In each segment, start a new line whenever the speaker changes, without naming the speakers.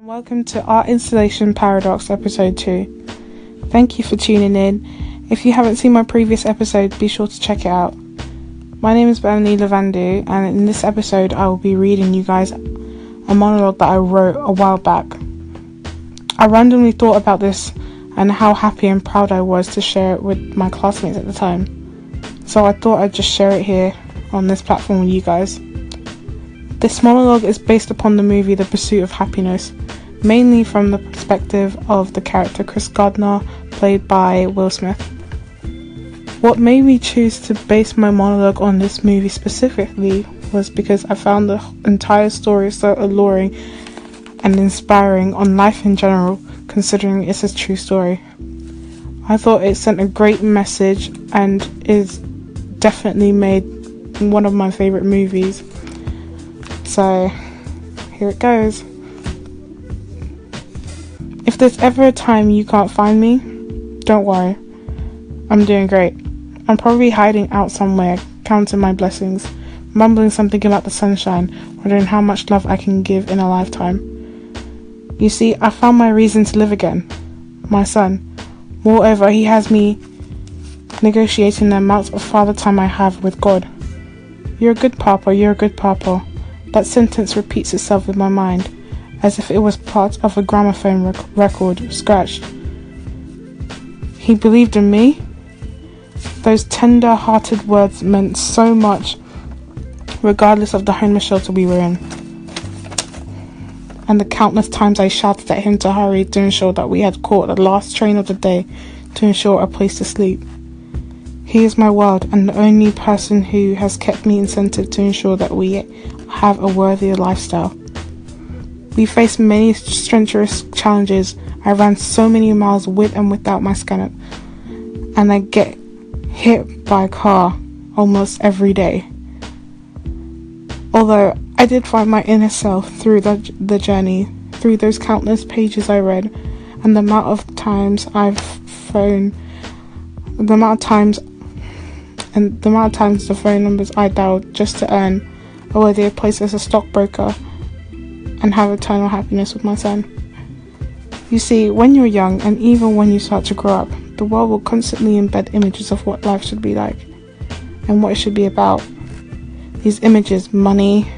Welcome to our Instillation Paradox episode 2. Thank you for tuning in. If you haven't seen my previous episode, be sure to check it out. My name is Bethany Lavandu, and in this episode I will be reading you guys a monologue that I wrote a while back. I randomly thought about this and how happy and proud I was to share it with my classmates at the time. So I thought I'd just share it here on this platform with you guys. This monologue is based upon the movie The Pursuit of Happiness, mainly from the perspective of the character Chris Gardner, played by Will Smith. What made me choose to base my monologue on this movie specifically was because I found the entire story so alluring and inspiring on life in general, considering it's a true story. I thought it sent a great message and is definitely made one of my favourite movies. So, here it goes. If there's ever a time you can't find me, don't worry. I'm doing great. I'm probably hiding out somewhere, counting my blessings, mumbling something about the sunshine, wondering how much love I can give in a lifetime. You see, I found my reason to live again. My son. Moreover, he has me negotiating the amount of father time I have with God. You're a good papa, you're a good papa. That sentence repeats itself in my mind, as if it was part of a gramophone record, scratched. He believed in me? Those tender-hearted words meant so much, regardless of the homeless shelter we were in, and the countless times I shouted at him to hurry to ensure that we had caught the last train of the day to ensure a place to sleep. He is my world and the only person who has kept me incentive to ensure that we have a worthier lifestyle. We faced many strenuous challenges. I ran so many miles with and without my scanner, and I get hit by a car almost every day. Although I did find my inner self through the journey, through those countless pages I read, and the amount of times the phone numbers I dialed just to earn a worthier place as a stockbroker and have eternal happiness with my son. You see, when you're young and even when you start to grow up, the world will constantly embed images of what life should be like and what it should be about. These images, money,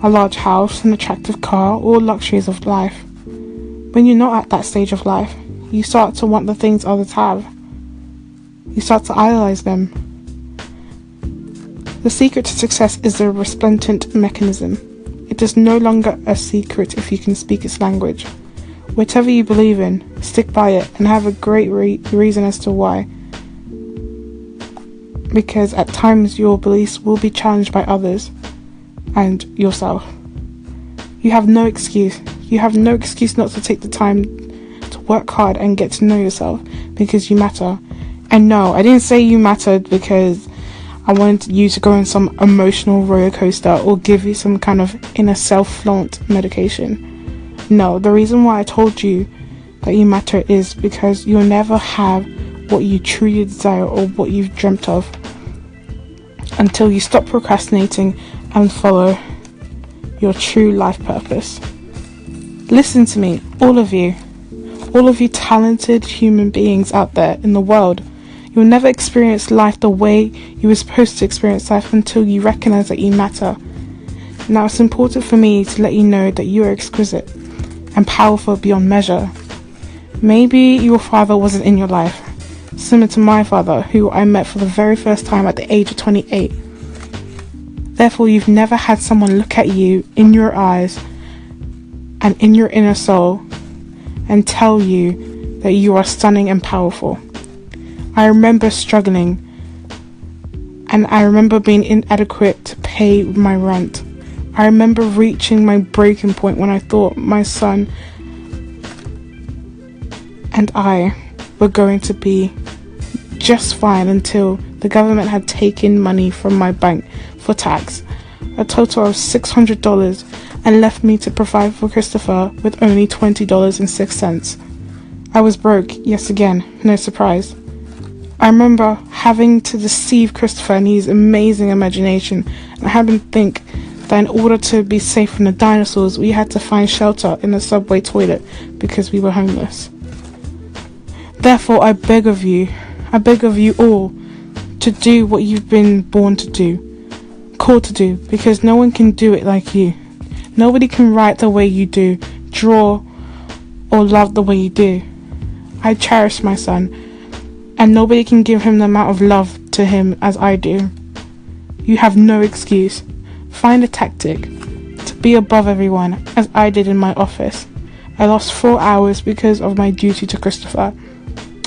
a large house, an attractive car, all luxuries of life. When you're not at that stage of life, you start to want the things others have. You start to idolize them. The secret to success is the resplendent mechanism. It is no longer a secret if you can speak its language. Whatever you believe in, stick by it and have a great reason as to why. Because at times your beliefs will be challenged by others and yourself. You have no excuse. You have no excuse not to take the time to work hard and get to know yourself, because you matter. And no, I didn't say you mattered because I wanted you to go on some emotional roller coaster or give you some kind of inner self-flaunt medication. No, the reason why I told you that you matter is because you'll never have what you truly desire or what you've dreamt of until you stop procrastinating and follow your true life purpose. Listen to me, all of you talented human beings out there in the world. You'll never experience life the way you were supposed to experience life until you recognize that you matter. Now, it's important for me to let you know that you are exquisite and powerful beyond measure. Maybe your father wasn't in your life, similar to my father, who I met for the very first time at the age of 28. Therefore, you've never had someone look at you in your eyes and in your inner soul and tell you that you are stunning and powerful. I remember struggling, and I remember being inadequate to pay my rent. I remember reaching my breaking point when I thought my son and I were going to be just fine until the government had taken money from my bank for tax, a total of $600, and left me to provide for Christopher with only $20.06. I was broke, yes again, no surprise. I remember having to deceive Christopher and his amazing imagination, and having to think that in order to be safe from the dinosaurs, we had to find shelter in the subway toilet because we were homeless. Therefore, I beg of you all, to do what you've been born to do, called to do, because no one can do it like you. Nobody can write the way you do, draw, or love the way you do. I cherish my son, and nobody can give him the amount of love to him as I do. You have no excuse. Find a tactic to be above everyone, as I did in my office. I lost 4 hours because of my duty to Christopher.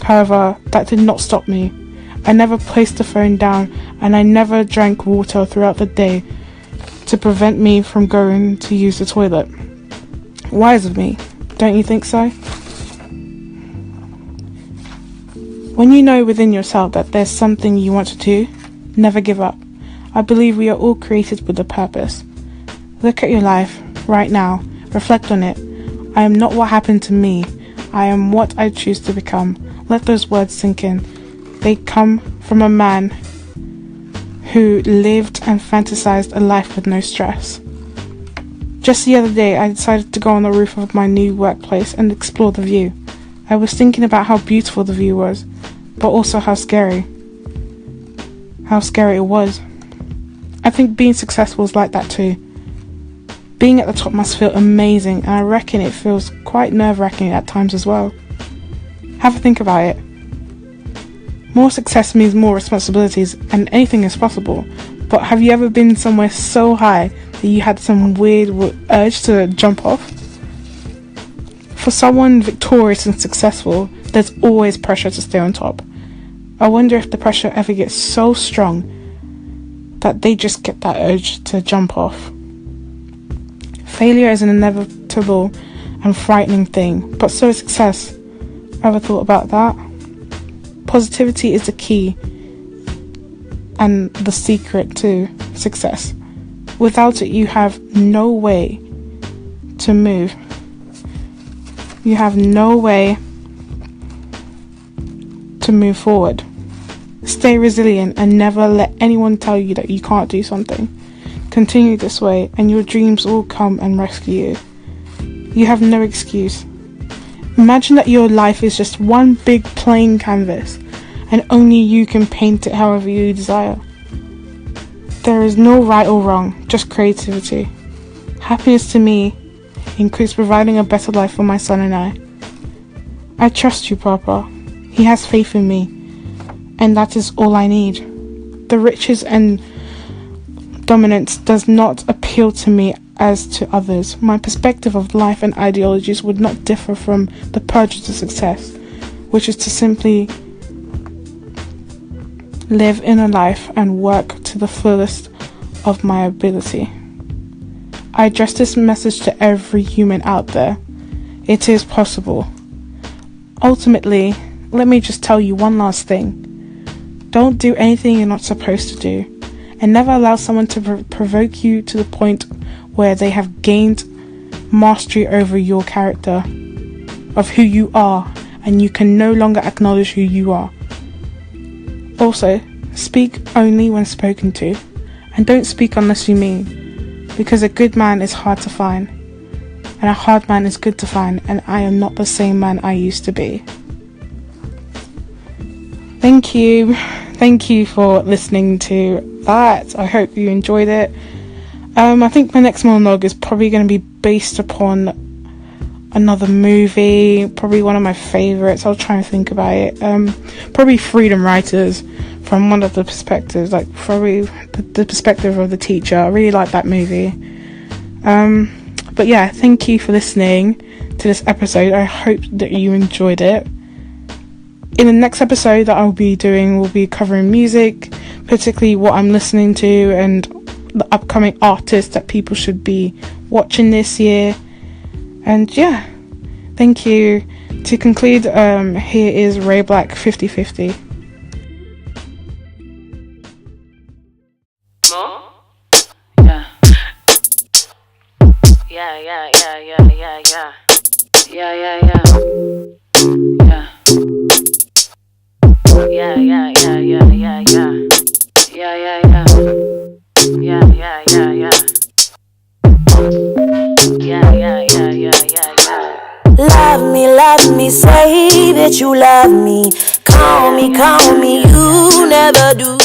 However, that did not stop me. I never placed the phone down, and I never drank water throughout the day to prevent me from going to use the toilet. Wise of me, don't you think so? When you know within yourself that there's something you want to do, never give up. I believe we are all created with a purpose. Look at your life right now. Reflect on it. I am not what happened to me. I am what I choose to become. Let those words sink in. They come from a man who lived and fantasized a life with no stress. Just the other day, I decided to go on the roof of my new workplace and explore the view. I was thinking about how beautiful the view was, but also how scary it was. I think being successful is like that too. Being at the top must feel amazing, and I reckon it feels quite nerve-wracking at times as well. Have a think about it. More success means more responsibilities, and anything is possible. But have you ever been somewhere so high that you had some weird urge to jump off? For someone victorious and successful, there's always pressure to stay on top. I wonder if the pressure ever gets so strong that they just get that urge to jump off. Failure is an inevitable and frightening thing, but so is success. Ever thought about that? Positivity is the key and the secret to success. Without it, you have no way to move. You have no way to move forward. Stay resilient and never let anyone tell you that you can't do something. Continue this way and your dreams will come and rescue you. You have no excuse. Imagine that your life is just one big plain canvas and only you can paint it however you desire. There is no right or wrong, just creativity. Happiness to me includes providing a better life for my son and I. I trust you, Papa. He has faith in me, and that is all I need. The riches and dominance does not appeal to me as to others. My perspective of life and ideologies would not differ from the pursuit of success, which is to simply live in a life and work to the fullest of my ability. I address this message to every human out there. It is possible. Ultimately, let me just tell you one last thing. Don't do anything you're not supposed to do, and never allow someone to provoke you to the point where they have gained mastery over your character, of who you are, and you can no longer acknowledge who you are. Also, speak only when spoken to, and don't speak unless you mean, because a good man is hard to find, and a hard man is good to find, and I am not the same man I used to be. Thank you for listening to that. I hope you enjoyed it. I think my next monologue is probably going to be based upon another movie, probably one of my favorites. I'll try and think about it. Probably Freedom Writers, from one of the perspectives, like probably the perspective of the teacher. I really like that movie. But yeah, thank you for listening to this episode. I hope that you enjoyed it. In the next episode that I'll be doing, we'll be covering music, particularly what I'm listening to and the upcoming artists that people should be watching this year. And yeah, thank you. To conclude, here is Ray BLK 50/50.
Love me, say that you love me. Call me, you never do.